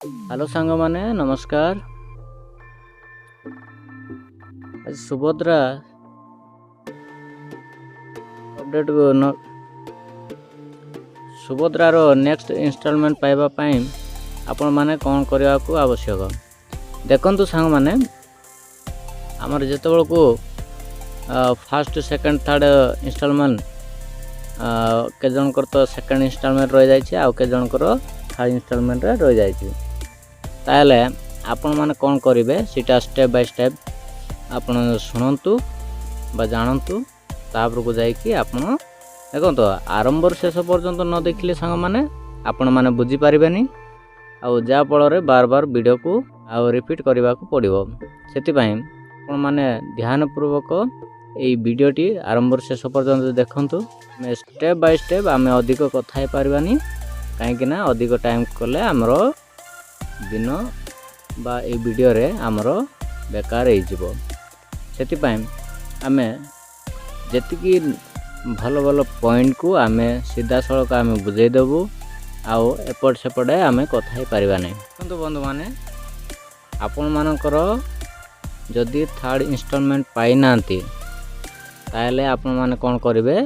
Hello सांग माने नमस्कार। आज सुभद्रा अपडेट सुभद्रार नेक्स्ट इन्स्टॉलमेंट पाइबा पाई आपण माने कौन करने को आवश्यक देखंतु सांग माने आमर जेतेबेल को फर्स्ट सेकंड थर्ड इन्स्टॉलमेंट के जनकर तो सेकंड इन्स्टॉलमेंट रही जाइए आउ के जनकर थर्ड इन्स्टॉलमेंट रही जाइए ताले आपण माने कौन करेंगे सीटा स्टेप बाय स्टेप आपण शुणु बा जानतु तापर को जाइए आपण देखो तो आरंभ शेष पर्यंत न देखिले सांग माने आपण माने बुझी पारिबेनी आउ जा फल बार बार वीडियो को आउ रिपीट करने को पड़ो से आपण माने ध्यान पूर्वक यही वीडियोटी आरंभ शेष पर्यंत देखंतु स्टेप बाय स्टेप आम अधिक कथा पारिबानी कहीं अधिक टाइम कले आमर दिन बा ए वीडियो रे आमर बेकार से आम जी भल भल पॉइंट को आम सीधा सड़क आम बुझेदेबू आउ एपट सेपटे आम कथा पारिबा नहीं। देखो बंधु माने आपण मानकर जदि थर्ड इन्स्टॉलमेंट पाई नांती ताले आपण माने कौन करेंगे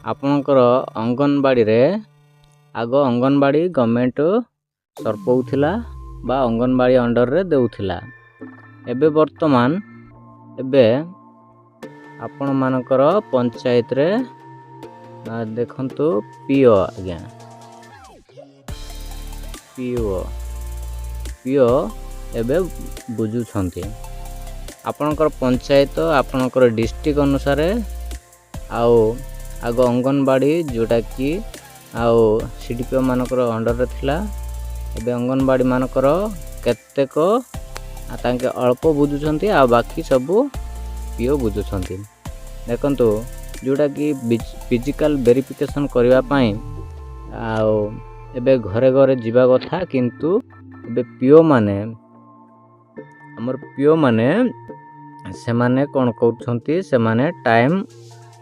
आपणकर अंगनवाड़ी रे आग अंगनवाड़ी गवर्नमेंट सरपौला बा अंगनवाड़ी अंडर रे देउथिला एबे वर्तमान एबे आपण मानकर पंचायत रे देखंतु पीओ आज्ञा पीओ एबे बुझुछंती आपणकर पंचायत आपणकर डिस्ट्रिक्ट अनुसार आउ आग अंगनवाड़ी जोटा कि आउ सीडीपीओ मानकर अंडर रे थिला एबे अंगनवाड़ी मानकर केतेक तांके अल्प बुझुछंती आ बाकी सबू पीओ बुझुछंती। देखंतु जोटा कि फिजिकल वेरिफिकेशन करबा पई आउ एबे घरे घरे जीवा कथा किंतु एबे पीओ माने हमर पीओ माने से माने कोन करछंती से माने टाइम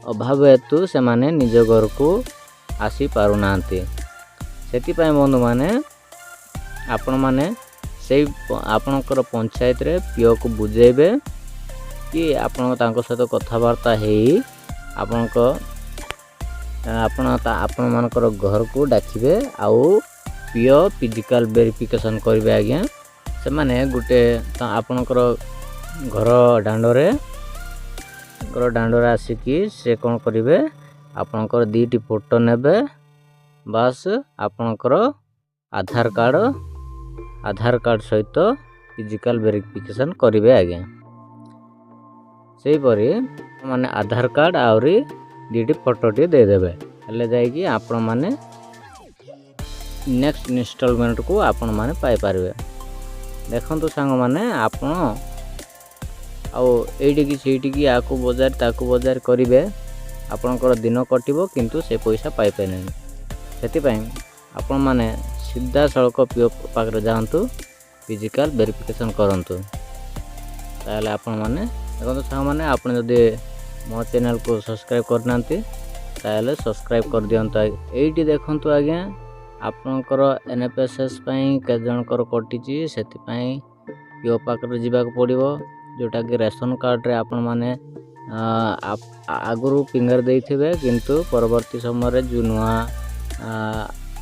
अभाव हेतु से माने निज घर को आसी पारु नांती सेति पई बंधु माने आपण माने से आपणकर पंचायत रे पीओ को बुझेबे कि आपण तांको सहित कथबार्ता हेई आपण मानकर घर को डाकिबे आउ पीओ फिजिकल वेरिफिकेशन करिवे आज्ञा से माने गुटे आपणकर घर दांडरे आसिकी से कौन करिवे आपणकर दीटी फोटो नेबे बस आपणकर आधार कार्ड सहित फिजिकल वेरिफिकेशन करिवे आज्ञा से परी माने आधार कार्ड आउरी दीटी फोटोटी दे देबे हेले जाइकी आपण माने नेक्स्ट इन्स्टॉलमेंट को आपण माने पाई पारिबे। देखंतु सांग माने आपण आउ एठी की सेठी की आको बाजार ताको बाजार करिवे आपणकर दिन कटिबो किंतु से पैसा पाई पाए नहीं सेति पई आपण माने सीधा सड़क पीओ पाखरे जातु फिजिकल वेरिफिकेशन करंतु ताले आपण माने देखो सांग माने आपण जदि मो चैनल को सब्सक्राइब करना ताले सब्सक्राइब कर दियंतु। एठी देखंतु आज्ञा आपणकर एनएफएसएस पई के जनकर कटिची सेति पई पीओ पाखरे जीवा को पड़िबो जोटा कि रेशन कार्ड रे आपण माने आगुरु फिंगर देइथिबे किंतु परवर्ती समय जो नुआ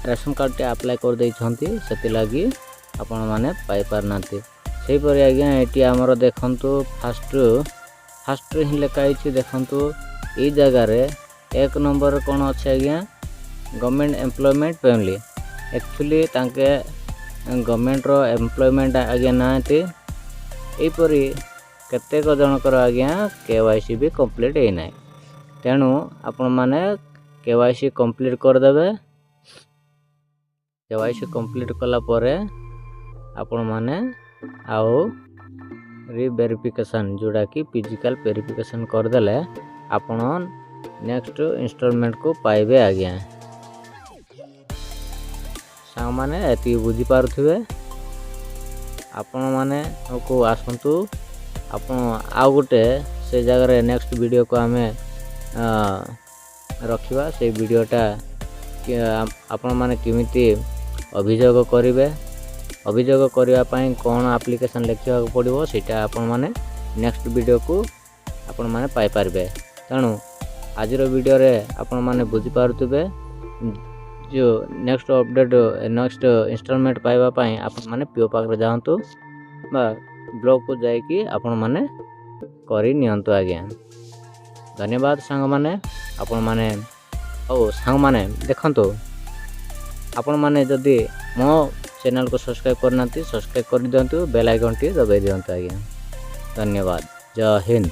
रेशन कार्ड टे अप्लाई कर देइछंती सेति लागि आपण माने पाई पारनांती सेहि परि आज्ञा एटी हमर देखंतु फास्ट ही लेखा आइछि देखंतु ए जगह रे एक नंबर कोन अछि आज्ञा गवर्नमेंट एम्प्लॉयमेंट फैमिली एक्चुअली तांके गवर्नमेंट रो एम्प्लॉयमेंट आज्ञा नांती ए परि केतेक जनकर आज्ञा केवाईसी भी कंप्लीट है ना तेणु आपण माने केवाईसी कंप्लीट कर देबे केवाईसी कंप्लीट कला परे आपण माने आउ रीवेरिफिकेशन जोड़ा कि फिजिकल वेरिफिकेशन कर देले आपण नेक्स्ट इन्स्टॉलमेंट को पाइबे आज्ञा सांग माने एति बुझी पारुथिबे आपण माने को आसंतु आपण आउ गोटे से जगह नेक्स्ट वीडियो को आम रखिबा से वीडियोटा आपण माने केमिति अभियोग करिवे ଅଭିଯୋଗ କରିବା ପାଇଁ କ'ଣ ଆପ୍ଲିକେସନ୍ ଲେଖିବାକୁ ପଡ଼ିବ ସେଇଟା ଆପଣମାନେ ନେକ୍ସଟ ଭିଡ଼ିଓକୁ ଆପଣମାନେ ପାଇପାରିବେ। ତେଣୁ ଆଜିର ଭିଡ଼ିଓରେ ଆପଣମାନେ ବୁଝିପାରୁଥିବେ ଯେଉଁ ନେକ୍ସଟ ଅପଡ଼େଟ୍ ନେକ୍ସଟ ଇନଷ୍ଟଲମେଣ୍ଟ ପାଇବା ପାଇଁ ଆପଣମାନେ ପିଓ ପାଖରେ ଯାଆନ୍ତୁ ବା ବ୍ଲକକୁ ଯାଇକି ଆପଣମାନେ କରି ନିଅନ୍ତୁ ଆଜ୍ଞା। ଧନ୍ୟବାଦ ସାଙ୍ଗମାନେ। ଆପଣମାନେ ହଉ ସାଙ୍ଗମାନେ ଦେଖନ୍ତୁ, ଆପଣମାନେ ଯଦି ମୋ ଚ୍ୟାନେଲକୁ ସବସ୍କ୍ରାଇବ୍ କରିନାହାନ୍ତି ସବସ୍କ୍ରାଇବ୍ କରିଦିଅନ୍ତୁ, ବେଲ୍ ଆଇକନ୍ଟି ଦବାଇ ଦିଅନ୍ତୁ ଆଜ୍ଞା। ଧନ୍ୟବାଦ। ଜୟ ହିନ୍ଦ।